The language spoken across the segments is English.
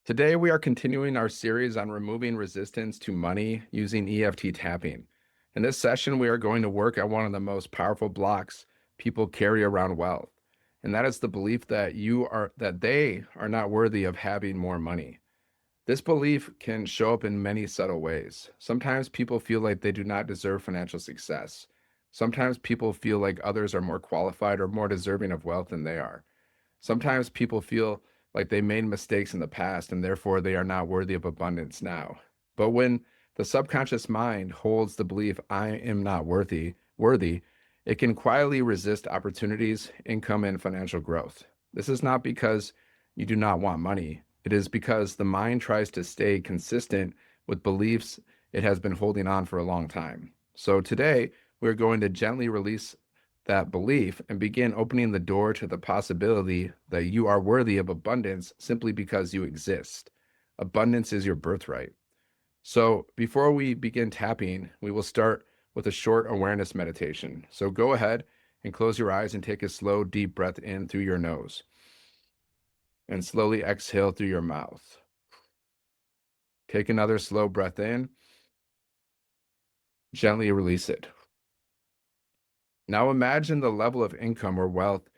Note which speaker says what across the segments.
Speaker 1: Today, we are continuing our series on removing resistance to money using EFT tapping. In this session, we are going to work at one of the most powerful blocks people carry around wealth, and that is the belief that they are not worthy of having more money. This belief can show up in many subtle ways. Sometimes people feel like they do not deserve financial success. Sometimes people feel like others are more qualified or more deserving of wealth than they are. Sometimes people feel like they made mistakes in the past and therefore they are not worthy of abundance now. But when the subconscious mind holds the belief I am not worthy, it can quietly resist opportunities, income, and financial growth. This is not because you do not want money. It is because the mind tries to stay consistent with beliefs it has been holding on for a long time. So today, we're going to gently release that belief and begin opening the door to the possibility that you are worthy of abundance simply because you exist. Abundance is your birthright. So, before we begin tapping, we will start with a short awareness meditation. So, go ahead and close your eyes and take a slow, deep breath in through your nose and slowly exhale through your mouth. Take another slow breath in, gently release it. Now, imagine the level of income or wealth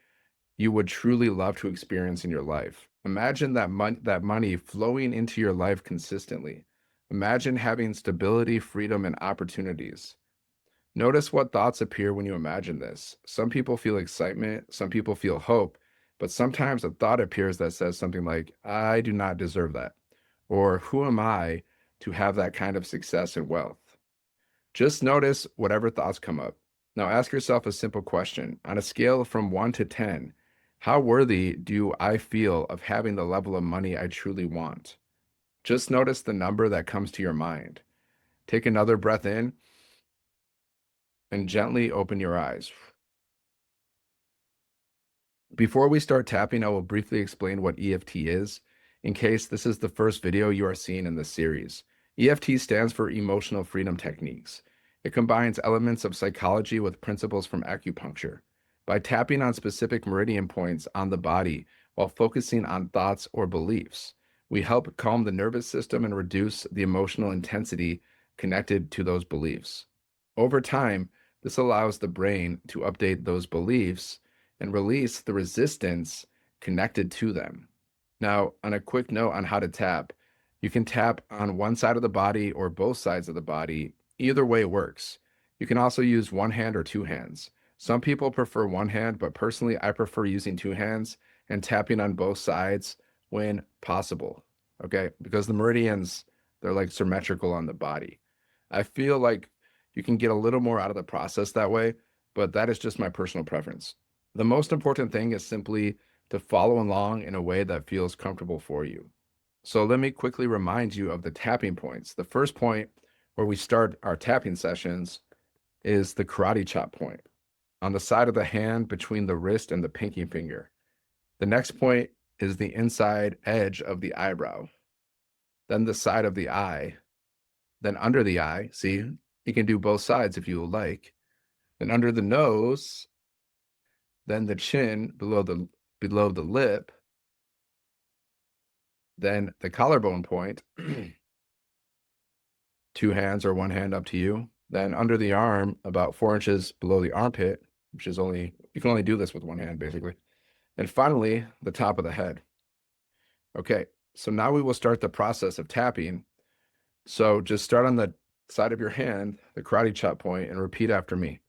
Speaker 1: you would truly love to experience in your life. Imagine that money flowing into your life consistently. Imagine having stability, freedom, and opportunities. Notice what thoughts appear when you imagine this. Some people feel excitement, some people feel hope, but sometimes a thought appears that says something like, I do not deserve that, or who am I to have that kind of success and wealth? Just notice whatever thoughts come up. Now ask yourself a simple question. On a scale from 1 to 10, how worthy do I feel of having the level of money I truly want? Just notice the number that comes to your mind. Take another breath in and gently open your eyes. Before we start tapping, I will briefly explain what EFT is, in case this is the first video you are seeing in this series. EFT stands for Emotional Freedom Techniques. It combines elements of psychology with principles from acupuncture. By tapping on specific meridian points on the body while focusing on thoughts or beliefs, we help calm the nervous system and reduce the emotional intensity connected to those beliefs. Over time, this allows the brain to update those beliefs and release the resistance connected to them. Now, on a quick note on how to tap, you can tap on one side of the body or both sides of the body. Either way works. You can also use one hand or two hands. Some people prefer one hand, but personally, I prefer using two hands and tapping on both sides when possible. Okay, because the meridians, they're like symmetrical on the body. I feel like you can get a little more out of the process that way, but that is just my personal preference. The most important thing is simply to follow along in a way that feels comfortable for you. So let me quickly remind you of the tapping points. The first point where we start our tapping sessions is the karate chop point on the side of the hand between the wrist and the pinky finger. The next point is the inside edge of the eyebrow, then the side of the eye, then under the eye. See, you can do both sides if you would like. Then under the nose, then the chin below the lip, then the collarbone point, two hands or one hand up to you. Then under the arm, about 4 inches below the armpit, which is you can only do this with one hand basically. And finally, the top of the head. Okay, so now we will start the process of tapping. So just start on the side of your hand, the karate chop point, and repeat after me.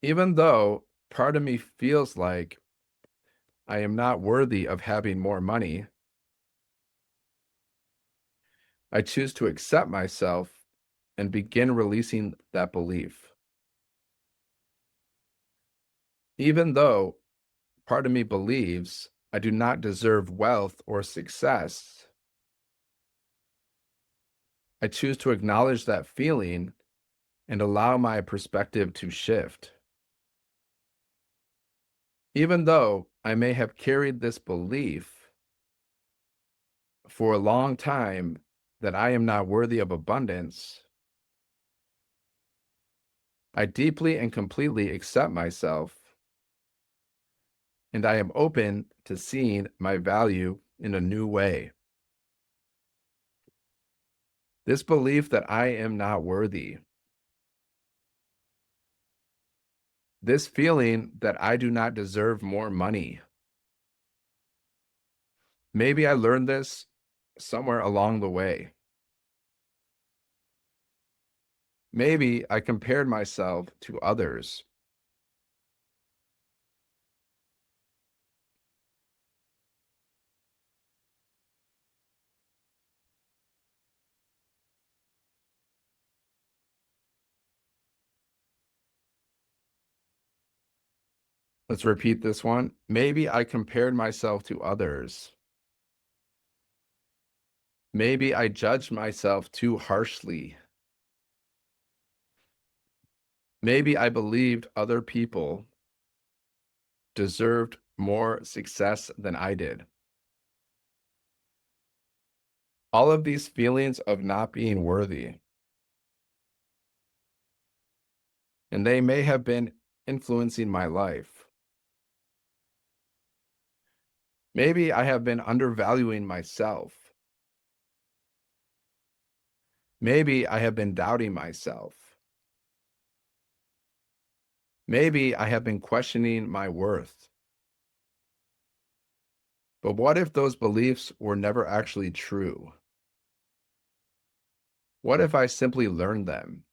Speaker 1: Even though part of me feels like I am not worthy of having more money, I choose to accept myself and begin releasing that belief. Even though part of me believes I do not deserve wealth or success, I choose to acknowledge that feeling and allow my perspective to shift. Even though I may have carried this belief for a long time that I am not worthy of abundance, I deeply and completely accept myself, and I am open to seeing my value in a new way. This belief that I am not worthy. This feeling that I do not deserve more money. Maybe I learned this somewhere along the way. Maybe I compared myself to others. Let's repeat this one. Maybe I compared myself to others. Maybe I judged myself too harshly. Maybe I believed other people deserved more success than I did. All of these feelings of not being worthy, and they may have been influencing my life. Maybe I have been undervaluing myself. Maybe I have been doubting myself. Maybe I have been questioning my worth. But what if those beliefs were never actually true? What if I simply learned them?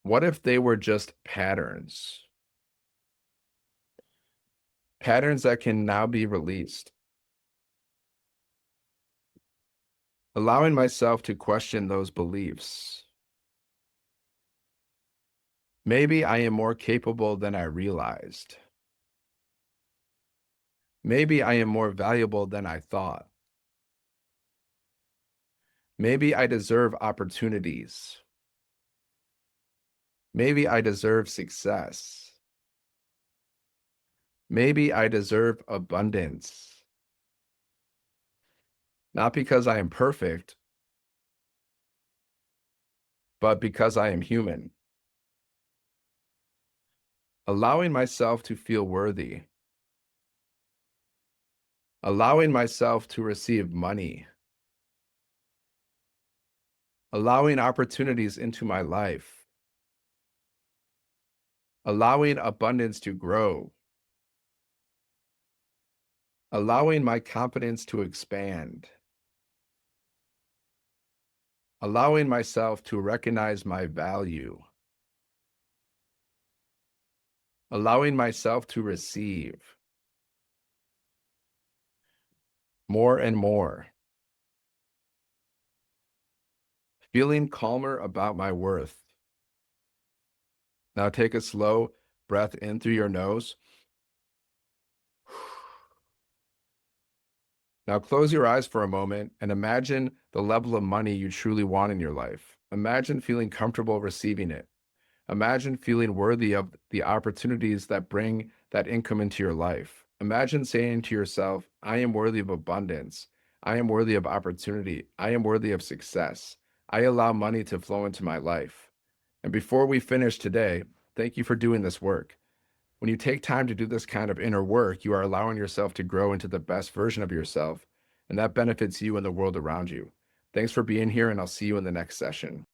Speaker 1: What if they were just patterns? Patterns that can now be released. Allowing myself to question those beliefs. Maybe I am more capable than I realized. Maybe I am more valuable than I thought. Maybe I deserve opportunities. Maybe I deserve success. Maybe I deserve abundance. Not because I am perfect, but because I am human. Allowing myself to feel worthy. Allowing myself to receive money. Allowing opportunities into my life. Allowing abundance to grow. Allowing my confidence to expand. Allowing myself to recognize my value. Allowing myself to receive more and more. Feeling calmer about my worth. Now take a slow breath in through your nose. Now close your eyes for a moment and imagine the level of money you truly want in your life. Imagine feeling comfortable receiving it. Imagine feeling worthy of the opportunities that bring that income into your life. Imagine saying to yourself, I am worthy of abundance. I am worthy of opportunity. I am worthy of success. I allow money to flow into my life. And before we finish today, thank you for doing this work. When you take time to do this kind of inner work, you are allowing yourself to grow into the best version of yourself, and that benefits you and the world around you. Thanks for being here, and I'll see you in the next session.